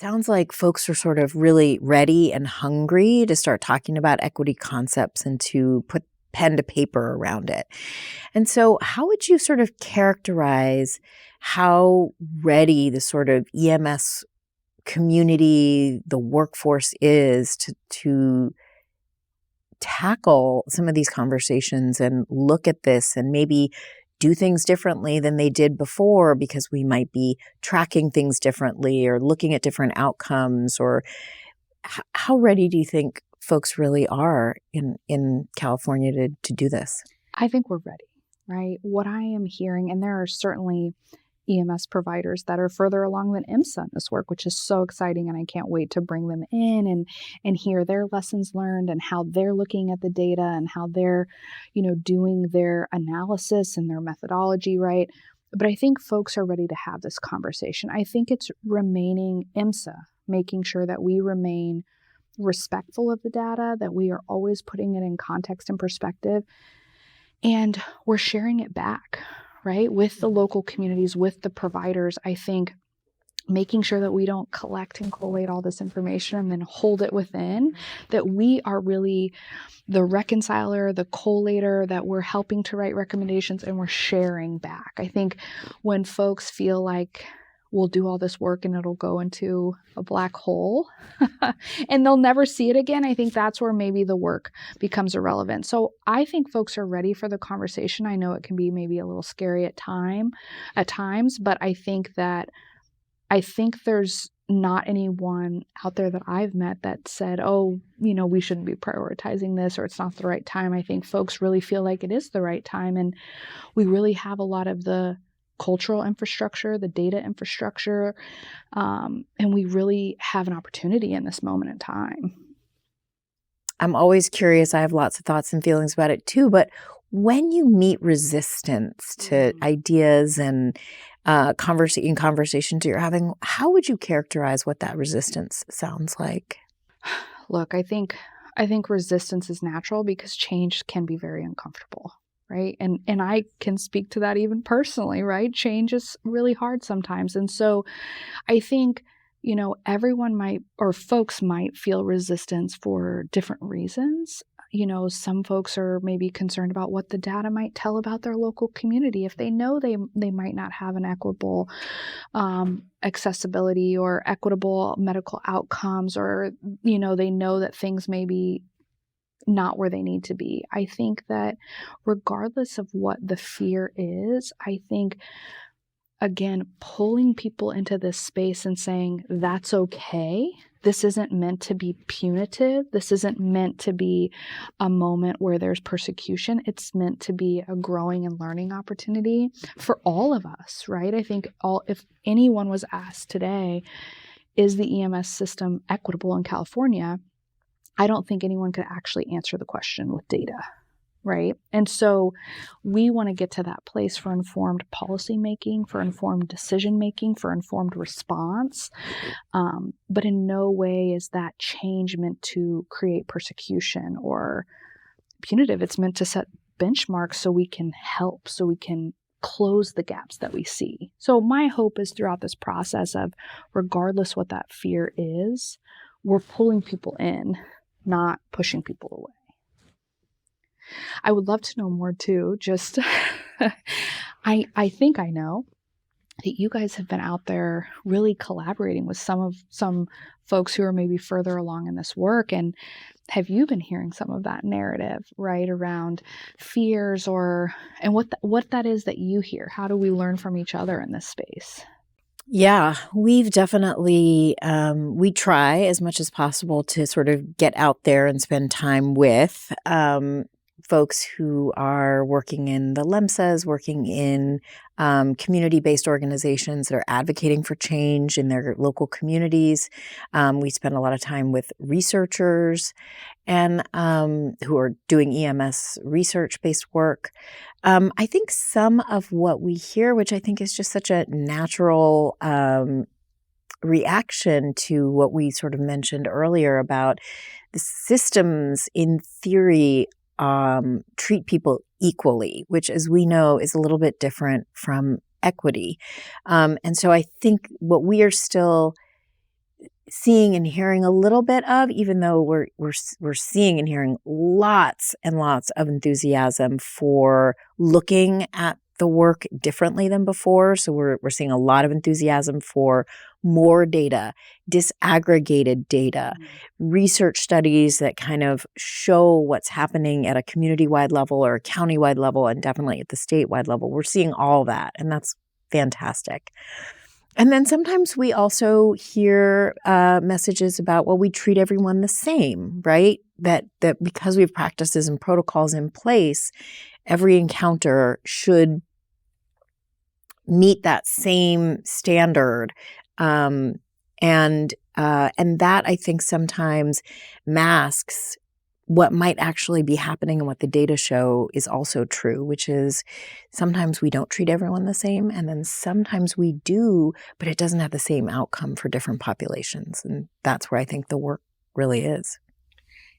Sounds like folks are sort of really ready and hungry to start talking about equity concepts and to put pen to paper around it. And so, how would you sort of characterize how ready the sort of EMS community, the workforce is to tackle some of these conversations and look at this and maybe do things differently than they did before because we might be tracking things differently or looking at different outcomes? Or how ready do you think folks really are in California to do this? I think we're ready, right? What I am hearing, and there are certainly EMS providers that are further along than EMSA in this work, which is so exciting. And I can't wait to bring them in and hear their lessons learned and how they're looking at the data and how they're, doing their analysis and their methodology, right? But I think folks are ready to have this conversation. I think it's remaining EMSA, making sure that we remain respectful of the data, that we are always putting it in context and perspective, and we're sharing it back, right? With the local communities, with the providers. I think making sure that we don't collect and collate all this information and then hold it within, that we are really the reconciler, the collator, that we're helping to write recommendations and we're sharing back. I think when folks feel like we'll do all this work and it'll go into a black hole and they'll never see it again, I think that's where maybe the work becomes irrelevant. So I think folks are ready for the conversation. I know it can be maybe a little scary at times, but I think there's not anyone out there that I've met that said, oh, we shouldn't be prioritizing this or it's not the right time. I think folks really feel like it is the right time. And we really have a lot of the cultural infrastructure, the data infrastructure, and we really have an opportunity in this moment in time. I'm always curious. I have lots of thoughts and feelings about it too, but when you meet resistance to ideas and conversations you're having, how would you characterize what that resistance sounds like? Look, I think resistance is natural because change can be very uncomfortable, right? And I can speak to that even personally, right? Change is really hard sometimes. And so I think, everyone might, or folks might feel resistance for different reasons. Some folks are maybe concerned about what the data might tell about their local community. If they know they might not have an equitable accessibility or equitable medical outcomes, or, they know that things may be not where they need to be. I think that regardless of what the fear is, I think, again, pulling people into this space and saying, that's okay. This isn't meant to be punitive. This isn't meant to be a moment where there's persecution. It's meant to be a growing and learning opportunity for all of us, right? I think if anyone was asked today, is the EMS system equitable in California? I don't think anyone could actually answer the question with data, right? And so we want to get to that place for informed policy making, for informed decision making, for informed response. But in no way is that change meant to create persecution or punitive. It's meant to set benchmarks so we can help, so we can close the gaps that we see. So my hope is throughout this process of, regardless what that fear is, we're pulling people in, not pushing people away. I would love to know more too. Just, I think I know that you guys have been out there really collaborating with some folks who are maybe further along in this work. And have you been hearing some of that narrative, right, around fears and what that is that you hear? How do we learn from each other in this space? Yeah, we've definitely, we try as much as possible to sort of get out there and spend time with folks who are working in the LEMSAs, working in community-based organizations that are advocating for change in their local communities. We spend a lot of time with researchers and who are doing EMS research-based work. I think some of what we hear, which I think is just such a natural reaction to what we sort of mentioned earlier about the systems, in theory, treat people equally, which, as we know, is a little bit different from equity. And so I think what we are still seeing and hearing a little bit of, even though we're seeing and hearing lots and lots of enthusiasm for looking at the work differently than before. So we're seeing a lot of enthusiasm for more data, disaggregated data, research studies that kind of show what's happening at a community-wide level or a county-wide level, and definitely at the statewide level. We're seeing all that, and that's fantastic. And then sometimes we also hear messages about, well, we treat everyone the same, right? That because we have practices and protocols in place, every encounter should meet that same standard. And that, I think, sometimes masks what might actually be happening and what the data show is also true, which is sometimes we don't treat everyone the same, and then sometimes we do, but it doesn't have the same outcome for different populations. And that's where I think the work really is.